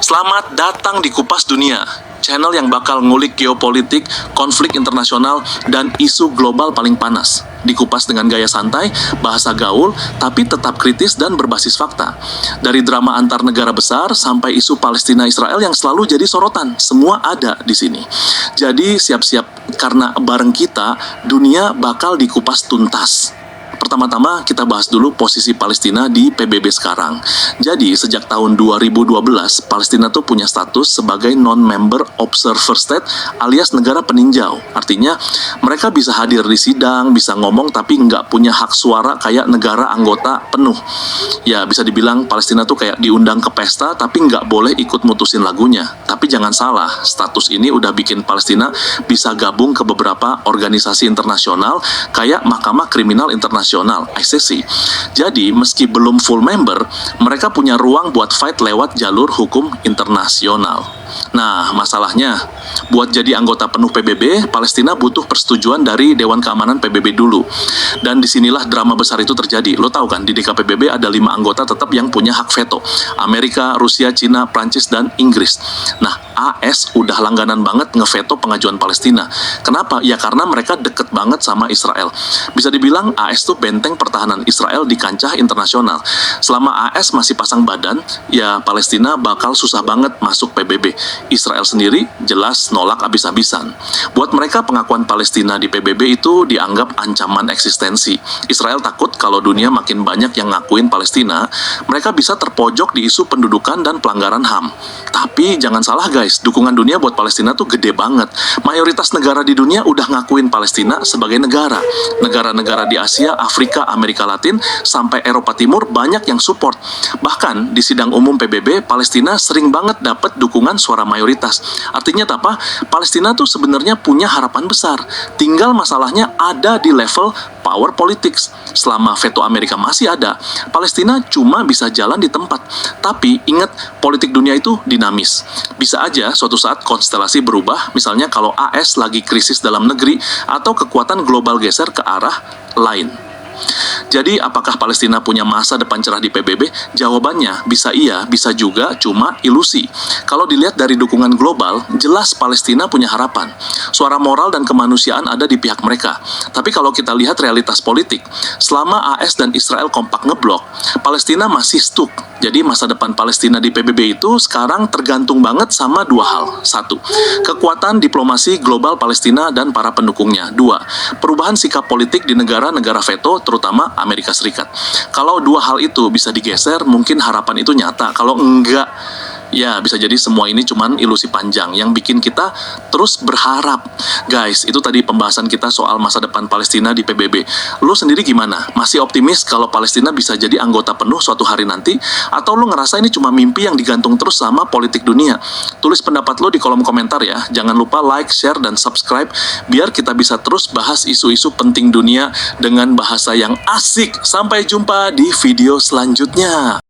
Selamat datang di Kupas Dunia, channel yang bakal ngulik geopolitik, konflik internasional, dan isu global paling panas. Dikupas dengan gaya santai, bahasa gaul, tapi tetap kritis dan berbasis fakta. Dari drama antar negara besar sampai isu Palestina-Israel yang selalu jadi sorotan, semua ada di sini. Jadi siap-siap, karena bareng kita, dunia bakal dikupas tuntas. Pertama-tama kita bahas dulu posisi Palestina di PBB sekarang. Jadi sejak tahun 2012, Palestina tuh punya status sebagai non-member observer state alias negara peninjau. Artinya mereka bisa hadir di sidang, bisa ngomong tapi nggak punya hak suara kayak negara anggota penuh. Ya bisa dibilang Palestina tuh kayak diundang ke pesta tapi nggak boleh ikut mutusin lagunya. Tapi jangan salah, status ini udah bikin Palestina bisa gabung ke beberapa organisasi internasional kayak Mahkamah Kriminal Internasional ICC. Jadi meski belum full member, mereka punya ruang buat fight lewat jalur hukum internasional. Nah, masalahnya, buat jadi anggota penuh PBB, Palestina butuh persetujuan dari Dewan Keamanan PBB dulu. Dan disinilah drama besar itu terjadi. Lo tahu kan, di DKPBB ada 5 anggota tetap yang punya hak veto. Amerika, Rusia, Cina, Prancis, dan Inggris. Nah, AS udah langganan banget ngeveto pengajuan Palestina. Kenapa? Ya karena mereka deket banget sama Israel. Bisa dibilang AS tuh benteng pertahanan Israel di kancah internasional. Selama AS masih pasang badan, ya Palestina bakal susah banget masuk PBB. Israel sendiri jelas nolak abis-abisan. Buat mereka pengakuan Palestina di PBB itu dianggap ancaman eksistensi. Israel takut kalau dunia makin banyak yang ngakuin Palestina, mereka bisa terpojok di isu pendudukan dan pelanggaran HAM. Tapi jangan salah guys, dukungan dunia buat Palestina tuh gede banget. Mayoritas negara di dunia udah ngakuin Palestina sebagai negara. Negara-negara di Asia, Afrika, Amerika Latin, sampai Eropa Timur banyak yang support. Bahkan di sidang umum PBB, Palestina sering banget dapat dukungan suara mayoritas. Artinya apa? Palestina tuh sebenarnya punya harapan besar. Tinggal masalahnya ada di level power politics. Selama veto Amerika masih ada, Palestina cuma bisa jalan di tempat. Tapi ingat, politik dunia itu dinamis. Bisa aja suatu saat konstelasi berubah, misalnya kalau AS lagi krisis dalam negeri atau kekuatan global geser ke arah lain. Jadi apakah Palestina punya masa depan cerah di PBB? Jawabannya bisa iya, bisa juga, cuma ilusi. Kalau dilihat dari dukungan global, jelas Palestina punya harapan. Suara moral dan kemanusiaan ada di pihak mereka. Tapi kalau kita lihat realitas politik, selama AS dan Israel kompak ngeblok, Palestina masih stuck. Jadi masa depan Palestina di PBB itu sekarang tergantung banget sama dua hal. Satu, kekuatan diplomasi global Palestina dan para pendukungnya. Dua, perubahan sikap politik di negara-negara veto, terutama Amerika Serikat. Kalau dua hal itu bisa digeser, mungkin harapan itu nyata. Kalau enggak, ya bisa jadi semua ini cuman ilusi panjang yang bikin kita terus berharap. Guys, itu tadi pembahasan kita soal masa depan Palestina di PBB. Lu sendiri gimana? Masih optimis kalau Palestina bisa jadi anggota penuh suatu hari nanti? Atau lu ngerasa ini cuma mimpi yang digantung terus sama politik dunia? Tulis pendapat lu di kolom komentar ya. Jangan lupa like, share, dan subscribe biar kita bisa terus bahas isu-isu penting dunia dengan bahasa yang asik. Sampai jumpa di video selanjutnya.